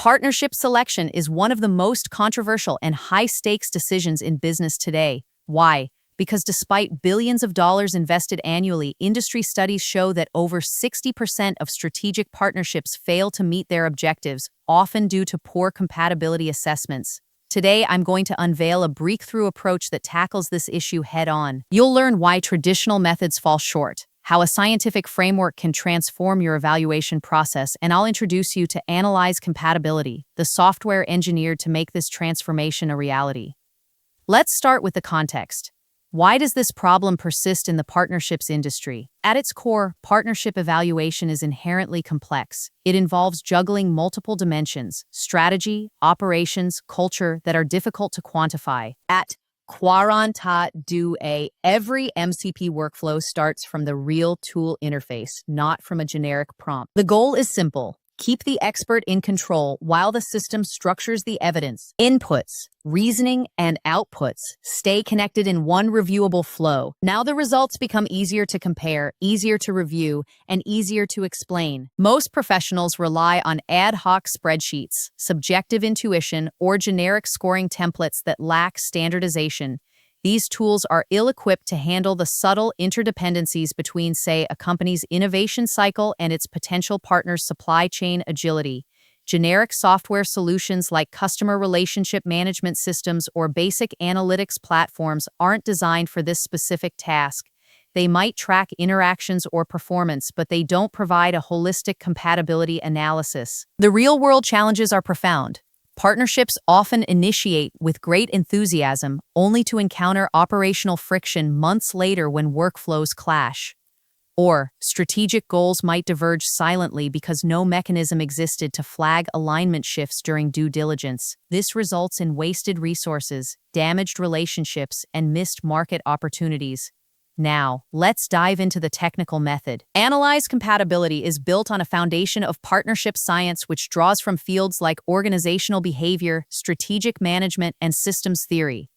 Partnership selection is one of the most controversial and high-stakes decisions in business today. Why? Because despite billions of dollars invested annually, industry studies show that over 60% of strategic partnerships fail to meet their objectives, often due to poor compatibility assessments. Today, I'm going to unveil a breakthrough approach that tackles this issue head-on. You'll learn why traditional methods fall short, how a scientific framework can transform your evaluation process, and I'll introduce you to AnalyzeCompatibility, the software engineered to make this transformation a reality. Let's start with the context. Why does this problem persist in the partnerships industry? At its core, partnership evaluation is inherently complex. It involves juggling multiple dimensions, strategy, operations, culture that are difficult to quantify. At quarantadue.ai, every MCP workflow starts from the real tool interface, not from a generic prompt. The goal is simple. Keep the expert in control while the system structures the evidence. Inputs, reasoning, and outputs stay connected in one reviewable flow. Now the results become easier to compare, easier to review, and easier to explain. Most professionals rely on ad hoc spreadsheets, subjective intuition, or generic scoring templates that lack standardization. These tools are ill-equipped to handle the subtle interdependencies between, say, a company's innovation cycle and its potential partner's supply chain agility. Generic software solutions like customer relationship management systems or basic analytics platforms aren't designed for this specific task. They might track interactions or performance, but they don't provide a holistic compatibility analysis. The real-world challenges are profound. Partnerships often initiate with great enthusiasm, only to encounter operational friction months later when workflows clash. Or, strategic goals might diverge silently because no mechanism existed to flag alignment shifts during due diligence. This results in wasted resources, damaged relationships, and missed market opportunities. Now, let's dive into the technical method. AnalyzeCompatibility is built on a foundation of partnership science which draws from fields like organizational behavior, strategic management, and systems theory.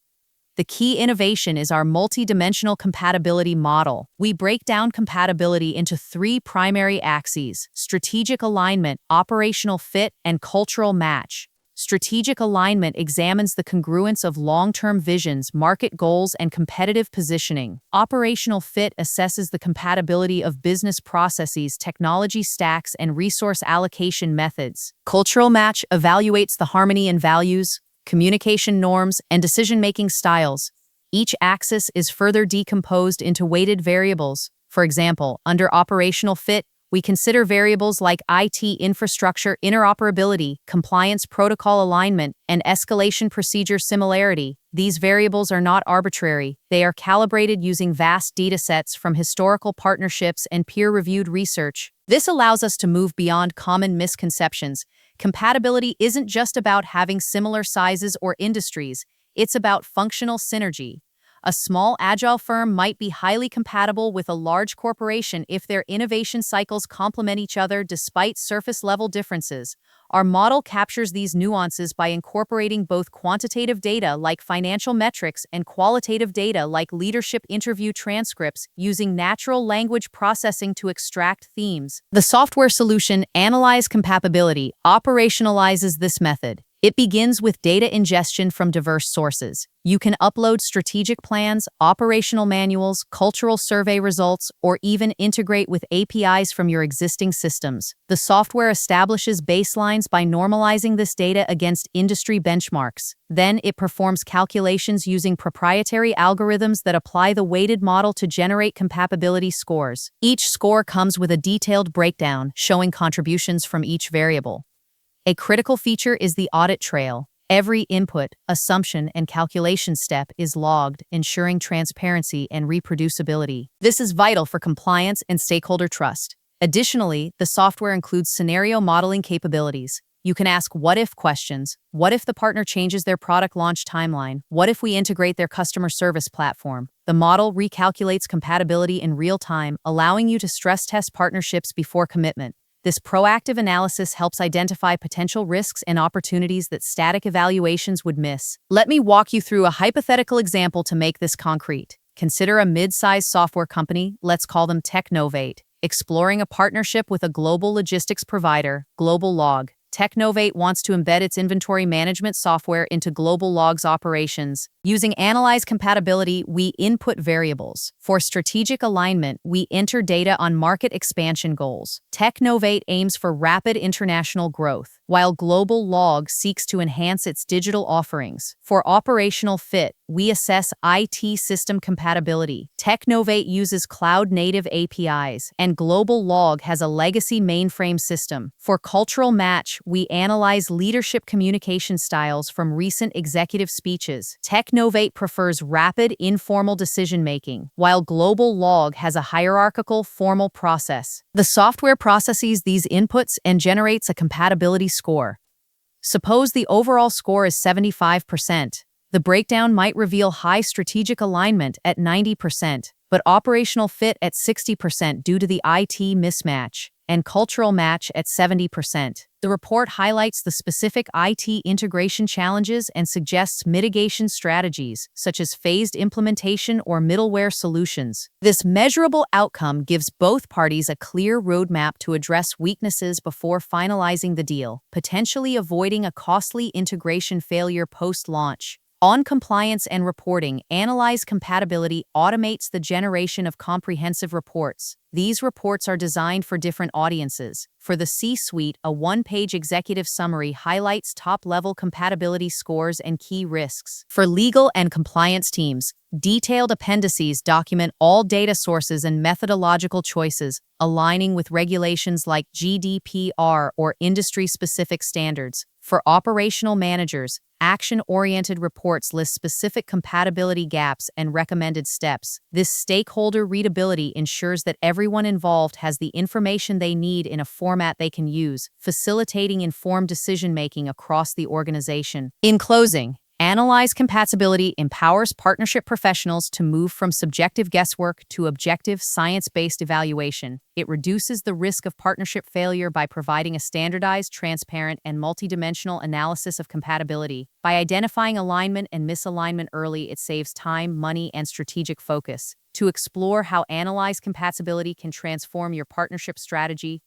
The key innovation is our multi-dimensional compatibility model. We break down compatibility into three primary axes: strategic alignment, operational fit, and cultural match. Strategic alignment examines the congruence of long-term visions, market goals, and competitive positioning. Operational fit assesses the compatibility of business processes, technology stacks, and resource allocation methods. Cultural match evaluates the harmony in values, communication norms, and decision-making styles. Each axis is further decomposed into weighted variables. For example, under operational fit, we consider variables like IT infrastructure interoperability, compliance protocol alignment, and escalation procedure similarity. These variables are not arbitrary. They are calibrated using vast datasets from historical partnerships and peer-reviewed research. This allows us to move beyond common misconceptions. Compatibility isn't just about having similar sizes or industries. It's about functional synergy. A small, agile firm might be highly compatible with a large corporation if their innovation cycles complement each other despite surface-level differences. Our model captures these nuances by incorporating both quantitative data like financial metrics and qualitative data like leadership interview transcripts, using natural language processing to extract themes. The software solution AnalyzeCompatibility operationalizes this method. It begins with data ingestion from diverse sources. You can upload strategic plans, operational manuals, cultural survey results, or even integrate with APIs from your existing systems. The software establishes baselines by normalizing this data against industry benchmarks. Then it performs calculations using proprietary algorithms that apply the weighted model to generate compatibility scores. Each score comes with a detailed breakdown showing contributions from each variable. A critical feature is the audit trail. Every input, assumption, and calculation step is logged, ensuring transparency and reproducibility. This is vital for compliance and stakeholder trust. Additionally, the software includes scenario modeling capabilities. You can ask what-if questions. What if the partner changes their product launch timeline? What if we integrate their customer service platform? The model recalculates compatibility in real time, allowing you to stress test partnerships before commitment. This proactive analysis helps identify potential risks and opportunities that static evaluations would miss. Let me walk you through a hypothetical example to make this concrete. Consider a mid-sized software company, let's call them Technovate, exploring a partnership with a global logistics provider, Global Log. Technovate wants to embed its inventory management software into global logs operations. Using AnalyzeCompatibility, we input variables. For strategic alignment, we enter data on market expansion goals. Technovate aims for rapid international growth, while Global Log seeks to enhance its digital offerings. For operational fit, we assess IT system compatibility. Technovate uses cloud-native APIs, and Global Log has a legacy mainframe system. For cultural match, we analyze leadership communication styles from recent executive speeches. Technovate prefers rapid, informal decision-making, while Global Log has a hierarchical, formal process. The software processes these inputs and generates a compatibility score. Suppose the overall score is 75%. The breakdown might reveal high strategic alignment at 90%, but operational fit at 60% due to the IT mismatch, and cultural match at 70%. The report highlights the specific IT integration challenges and suggests mitigation strategies, such as phased implementation or middleware solutions. This measurable outcome gives both parties a clear roadmap to address weaknesses before finalizing the deal, potentially avoiding a costly integration failure post-launch. On compliance and reporting, AnalyzeCompatibility automates the generation of comprehensive reports. These reports are designed for different audiences. For the C-suite, a one-page executive summary highlights top-level compatibility scores and key risks. For legal and compliance teams, detailed appendices document all data sources and methodological choices, aligning with regulations like GDPR or industry-specific standards. For operational managers, action-oriented reports list specific compatibility gaps and recommended steps. This stakeholder readability ensures that everyone involved has the information they need in a format they can use, facilitating informed decision-making across the organization. In closing, AnalyzeCompatibility empowers partnership professionals to move from subjective guesswork to objective, science-based evaluation. It reduces the risk of partnership failure by providing a standardized, transparent, and multidimensional analysis of compatibility. By identifying alignment and misalignment early, it saves time, money, and strategic focus. To explore how AnalyzeCompatibility can transform your partnership strategy,